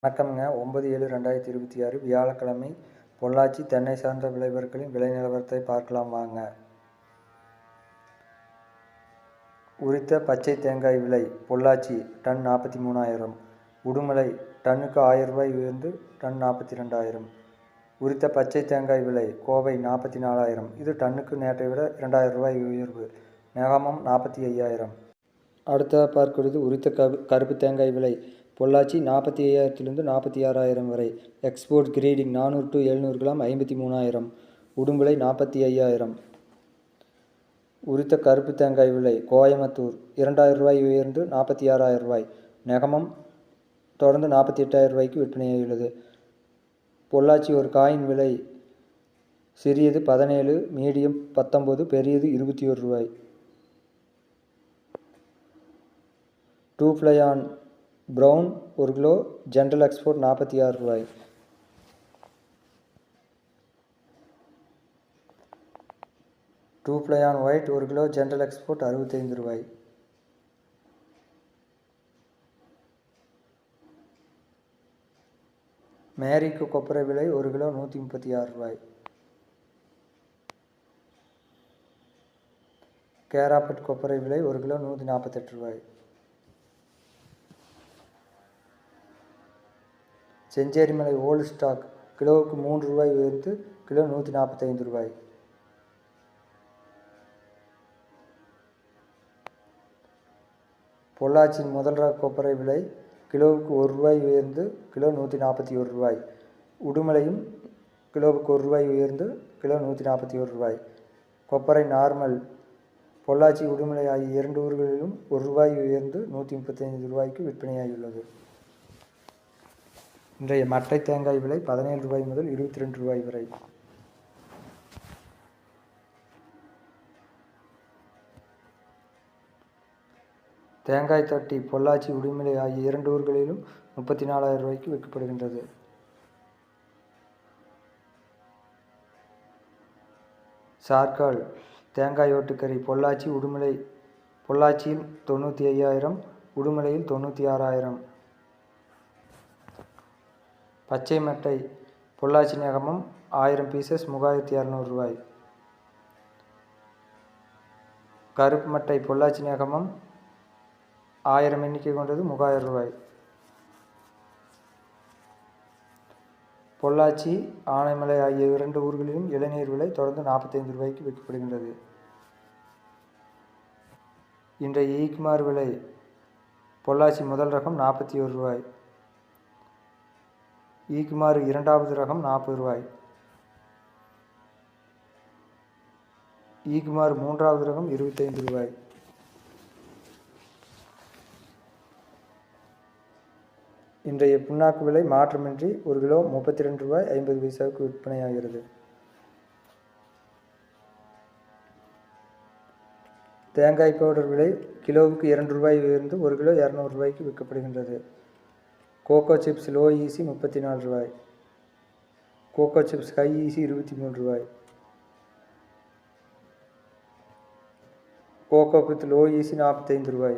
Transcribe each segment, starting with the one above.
வணக்கம்ங்க. 9/7/2026 வியாழக்கிழமை. பொள்ளாச்சி தென்னை சார்ந்த விளைபொருட்களின் விலை நிலவரத்தை பார்க்கலாம் வாங்க. உரித்த பச்சை தேங்காய் விலை பொள்ளாச்சி டன் 43,000, உடுமலை டன்னுக்கு ரூ. 1,000 உயர்ந்து டன் 42,000. உரித்த பச்சை தேங்காய் விலை கோவை 44,000, இது டன்னுக்கு நேற்றை விட ரூ. 2,000 உயர்வு. நேகாமம் 45,000. அடுத்த பார்க்கிறது உரித்த கருப்பு தேங்காய் விலை பொள்ளாச்சி 45,000 46,000 வரை. Export grading 400 to 700 gram 53,000, Udumalai 45,000. உரித்த கருப்பு தேங்காய் விலை கோயம்புத்தூர் ரூ. 2,000 உயர்ந்து ரூ. 46,000. நெகமம் தொடர்ந்து ரூ. 48,000 விற்பனையாகியுள்ளது. பொள்ளாச்சி ஒரு காயின் விலை சிறியது 17, மீடியம் 19, பெரியது ரூ. 21. Two fly on brown 1 kilo, general export ரூ. 46. Two fly on white 1 kilo, general export ரூ. 65. மேரிக்கு கொப்பரை விலை 1 கிலோ ரூ. 136. கேராப்பட் கொப்பரை விலை 1 கிலோ ரூ. 148. செஞ்சேரிமலை ஓல்டு ஸ்டாக் கிலோவுக்கு ரூ. 3 உயர்ந்து கிலோ ரூ. 145. பொள்ளாச்சியின் முதல் ரக கொப்பரை விலை கிலோவுக்கு ரூ. 1 உயர்ந்து கிலோ ரூ. 141. உடுமலையும் கிலோவுக்கு ரூ. 1 உயர்ந்து கிலோ ரூ. 141. கொப்பரை நார்மல் பொள்ளாச்சி, உடுமலை ஆகிய 2 ஊர்களிலும் ரூ. 1 உயர்ந்து ரூ. 135 விற்பனையாகியுள்ளது. இன்றைய மட்டை தேங்காய் விலை ரூ. 17 முதல் ரூ. 22 வரை. தேங்காய் தட்டி பொள்ளாச்சி, உடுமலை ஆகிய 2 ஊர்களிலும் ரூ. 34,000 விற்கப்படுகின்றது. சார்கால் தேங்காய் ஓட்டுக்கறி பொள்ளாச்சி, உடுமலை பொள்ளாச்சியில் 95,000, உடுமலையில் 96,000. பச்சை மட்டை பொள்ளாச்சி நெகமம் 1000 பீசஸ் 3,200. கருப்பு மட்டை பொள்ளாச்சி நெகமம் 1000 எண்ணிக்கை கொண்டது 3,000. பொள்ளாச்சி, ஆனைமலை ஆகிய 2 ஊர்களிலும் இளநீர் விலை தொடர்ந்து ரூ. 45 விற்கப்படுகின்றது. இன்றைய ஈக்குமார் விலை பொள்ளாச்சி முதல் ரகம் ரூ. 41, ஈக்குமாறு 2வது ரகம் ரூ. 40, ஈக்குமாறு 3வது ரகம் ரூ. 25. இன்றைய புண்ணாக்கு விலை மாற்றமின்றி 1 கிலோ ரூ. 32.50 விற்பனையாகிறது. தேங்காய் பவுடர் விலை கிலோவுக்கு ரூ. 2 உயர்ந்து 1 கிலோ ரூ. 200 விற்கப்படுகின்றது. கோகோ சிப்ஸ் லோ ஈசி ரூ. 34, கோகோ சிப்ஸ் ஹை ஈசி ரூ. 23. கோகோ பித் லோ ஈசி ரூ. 45,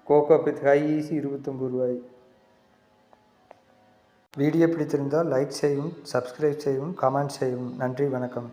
கோகோ பித் ஹை ஈசி ரூ. 29. வீடியோ பிடித்திருந்தால் லைக் செய்யவும், சப்ஸ்கிரைப் செய்யவும், கமெண்ட் செய்யவும். நன்றி, வணக்கம்.